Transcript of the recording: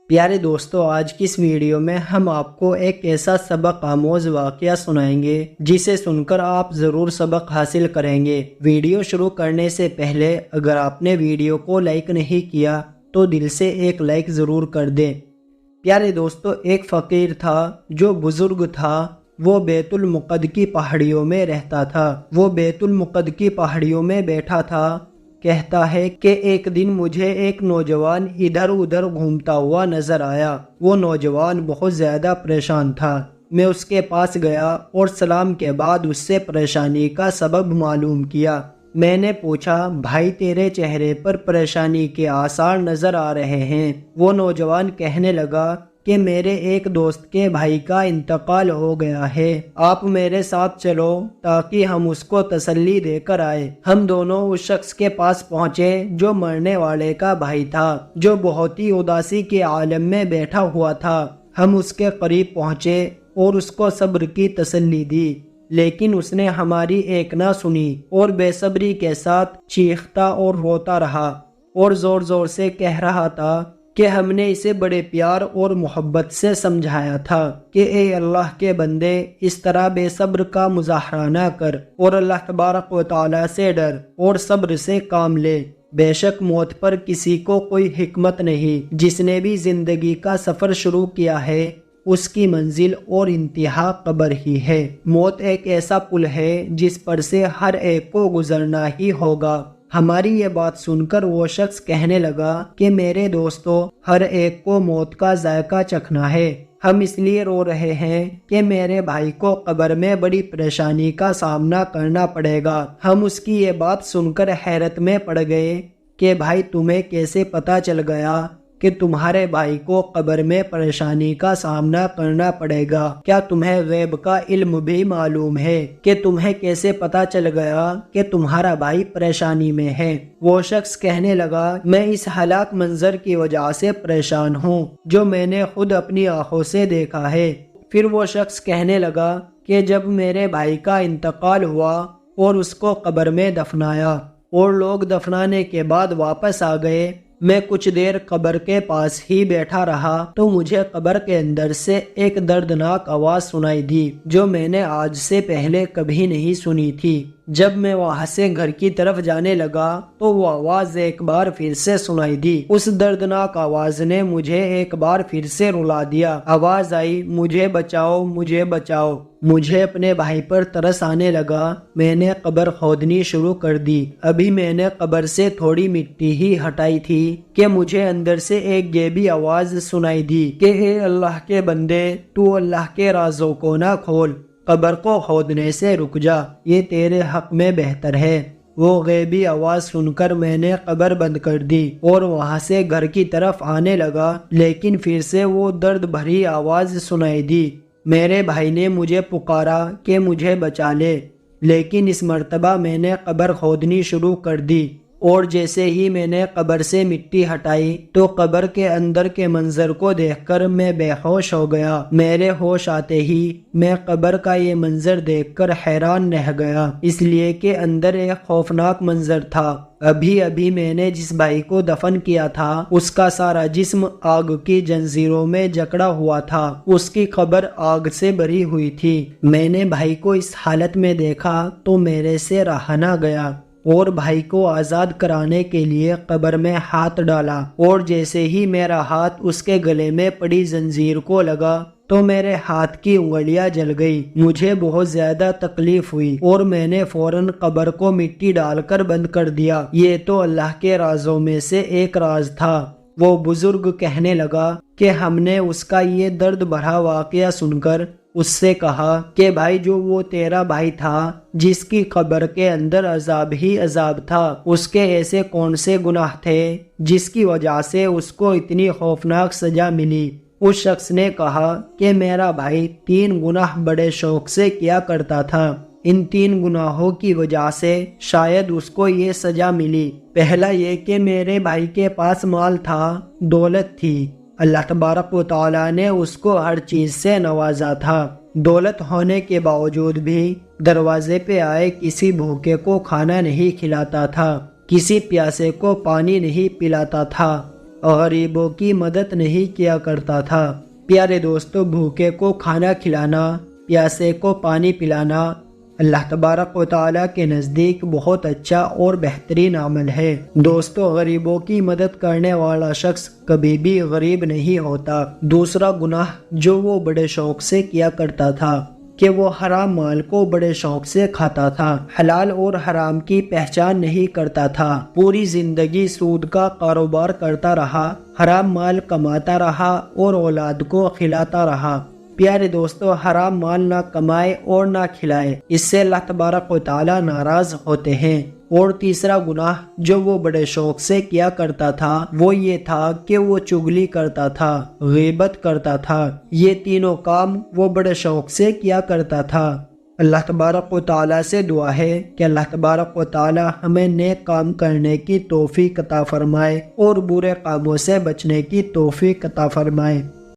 پیارے دوستو، آج کی اس ویڈیو میں ہم آپ کو ایک ایسا سبق آموز واقعہ سنائیں گے جسے سن کر آپ ضرور سبق حاصل کریں گے۔ ویڈیو شروع کرنے سے پہلے اگر آپ نے ویڈیو کو لائک نہیں کیا تو دل سے ایک لائک ضرور کر دیں۔ پیارے دوستو، ایک فقیر تھا جو بزرگ تھا۔ وہ بیت المقد کی پہاڑیوں میں رہتا تھا۔ وہ بیت المقد کی پہاڑیوں میں بیٹھا تھا۔ کہتا ہے کہ ایک دن مجھے ایک نوجوان ادھر ادھر گھومتا ہوا نظر آیا۔ وہ نوجوان بہت زیادہ پریشان تھا۔ میں اس کے پاس گیا اور سلام کے بعد اس سے پریشانی کا سبب معلوم کیا۔ میں نے پوچھا، بھائی تیرے چہرے پر پریشانی کے آثار نظر آ رہے ہیں۔ وہ نوجوان کہنے لگا کہ میرے ایک دوست کے بھائی کا انتقال ہو گیا ہے۔ آپ میرے ساتھ چلو تاکہ ہم اس کو تسلی دے کر آئے۔ ہم دونوں اس شخص کے پاس پہنچے جو مرنے والے کا بھائی تھا، جو بہت ہی اداسی کے عالم میں بیٹھا ہوا تھا۔ ہم اس کے قریب پہنچے اور اس کو صبر کی تسلی دی، لیکن اس نے ہماری ایک نہ سنی اور بے صبری کے ساتھ چیختا اور روتا رہا اور زور زور سے کہہ رہا تھا کہ ہم نے اسے بڑے پیار اور محبت سے سمجھایا تھا کہ اے اللہ کے بندے، اس طرح بے صبر کا مظاہرہ نہ کر اور اللہ تبارک و تعالی سے ڈر اور صبر سے کام لے۔ بے شک موت پر کسی کو کوئی حکمت نہیں۔ جس نے بھی زندگی کا سفر شروع کیا ہے اس کی منزل اور انتہا قبر ہی ہے۔ موت ایک ایسا پل ہے جس پر سے ہر ایک کو گزرنا ہی ہوگا۔ ہماری یہ بات سن کر وہ شخص کہنے لگا کہ میرے دوستو، ہر ایک کو موت کا ذائقہ چکھنا ہے۔ ہم اس لیے رو رہے ہیں کہ میرے بھائی کو قبر میں بڑی پریشانی کا سامنا کرنا پڑے گا۔ ہم اس کی یہ بات سن کر حیرت میں پڑ گئے کہ بھائی تمہیں کیسے پتہ چل گیا کہ تمہارے بھائی کو قبر میں پریشانی کا سامنا کرنا پڑے گا؟ کیا تمہیں غیب کا علم بھی معلوم ہے کہ تمہیں کیسے پتہ چل گیا کہ تمہارا بھائی پریشانی میں ہے؟ وہ شخص کہنے لگا، میں اس ہلاک منظر کی وجہ سے پریشان ہوں جو میں نے خود اپنی آنکھوں سے دیکھا ہے۔ پھر وہ شخص کہنے لگا کہ جب میرے بھائی کا انتقال ہوا اور اس کو قبر میں دفنایا اور لوگ دفنانے کے بعد واپس آ گئے، میں کچھ دیر قبر کے پاس ہی بیٹھا رہا تو مجھے قبر کے اندر سے ایک دردناک آواز سنائی دی جو میں نے آج سے پہلے کبھی نہیں سنی تھی۔ جب میں وہاں سے گھر کی طرف جانے لگا تو وہ آواز ایک بار پھر سے سنائی دی۔ اس دردناک آواز نے مجھے ایک بار پھر سے رلا دیا۔ آواز آئی، مجھے بچاؤ، مجھے بچاؤ۔ مجھے اپنے بھائی پر ترس آنے لگا۔ میں نے قبر کھودنی شروع کر دی۔ ابھی میں نے قبر سے تھوڑی مٹی ہی ہٹائی تھی کہ مجھے اندر سے ایک یہ بھی آواز سنائی دی کہ اے اللہ کے بندے، تو اللہ کے رازوں کو نہ کھول، قبر کو کھودنے سے رک جا، یہ تیرے حق میں بہتر ہے۔ وہ غیبی آواز سن کر میں نے قبر بند کر دی اور وہاں سے گھر کی طرف آنے لگا، لیکن پھر سے وہ درد بھری آواز سنائی دی۔ میرے بھائی نے مجھے پکارا کہ مجھے بچا لے، لیکن اس مرتبہ میں نے قبر کھودنی شروع کر دی اور جیسے ہی میں نے قبر سے مٹی ہٹائی تو قبر کے اندر کے منظر کو دیکھ کر میں بے ہوش ہو گیا۔ میرے ہوش آتے ہی میں قبر کا یہ منظر دیکھ کر حیران رہ گیا، اس لیے کہ اندر ایک خوفناک منظر تھا۔ ابھی ابھی میں نے جس بھائی کو دفن کیا تھا اس کا سارا جسم آگ کی جنزیروں میں جکڑا ہوا تھا۔ اس کی قبر آگ سے بھری ہوئی تھی۔ میں نے بھائی کو اس حالت میں دیکھا تو میرے سے رہا نہ گیا اور بھائی کو آزاد کرانے کے لیے قبر میں ہاتھ ڈالا، اور جیسے ہی میرا ہاتھ اس کے گلے میں پڑی زنجیر کو لگا تو میرے ہاتھ کی انگلیاں جل گئی۔ مجھے بہت زیادہ تکلیف ہوئی اور میں نے فوراً قبر کو مٹی ڈال کر بند کر دیا۔ یہ تو اللہ کے رازوں میں سے ایک راز تھا۔ وہ بزرگ کہنے لگا کہ ہم نے اس کا یہ درد بھرا واقعہ سن کر اس سے کہا کہ بھائی، جو وہ تیرا بھائی تھا جس کی قبر کے اندر عذاب ہی عذاب تھا، اس کے ایسے کون سے گناہ تھے جس کی وجہ سے اس کو اتنی خوفناک سزا ملی؟ اس شخص نے کہا کہ میرا بھائی 3 گناہ بڑے شوق سے کیا کرتا تھا۔ ان 3 گناہوں کی وجہ سے شاید اس کو یہ سزا ملی۔ پہلا یہ کہ میرے بھائی کے پاس مال تھا، دولت تھی۔ اللہ تبارک و تعالیٰ نے اس کو ہر چیز سے نوازا تھا۔ دولت ہونے کے باوجود بھی دروازے پہ آئے کسی بھوکے کو کھانا نہیں کھلاتا تھا، کسی پیاسے کو پانی نہیں پلاتا تھا۔ غریبوں کی مدد نہیں کیا کرتا تھا۔ پیارے دوستو، بھوکے کو کھانا کھلانا، پیاسے کو پانی پلانا اللہ تبارک و تعالیٰ کے نزدیک بہت اچھا اور بہترین عمل ہے۔ دوستو، غریبوں کی مدد کرنے والا شخص کبھی بھی غریب نہیں ہوتا۔ دوسرا گناہ جو وہ بڑے شوق سے کیا کرتا تھا کہ وہ حرام مال کو بڑے شوق سے کھاتا تھا، حلال اور حرام کی پہچان نہیں کرتا تھا، پوری زندگی سود کا کاروبار کرتا رہا، حرام مال کماتا رہا اور اولاد کو کھلاتا رہا۔ پیارے دوستو، حرام مال نہ کمائے اور نہ کھلائے، اس سے اللہ تبارک و تعالیٰ ناراض ہوتے ہیں۔ اور تیسرا گناہ جو وہ بڑے شوق سے کیا کرتا تھا وہ یہ تھا کہ وہ چغلی کرتا تھا، غیبت کرتا تھا۔ یہ تینوں کام وہ بڑے شوق سے کیا کرتا تھا۔ اللہ تبارک و تعالیٰ سے دعا ہے کہ اللہ تبارک و تعالیٰ ہمیں نیک کام کرنے کی توفیق عطا فرمائے اور برے کاموں سے بچنے کی توفیق عطا فرمائے۔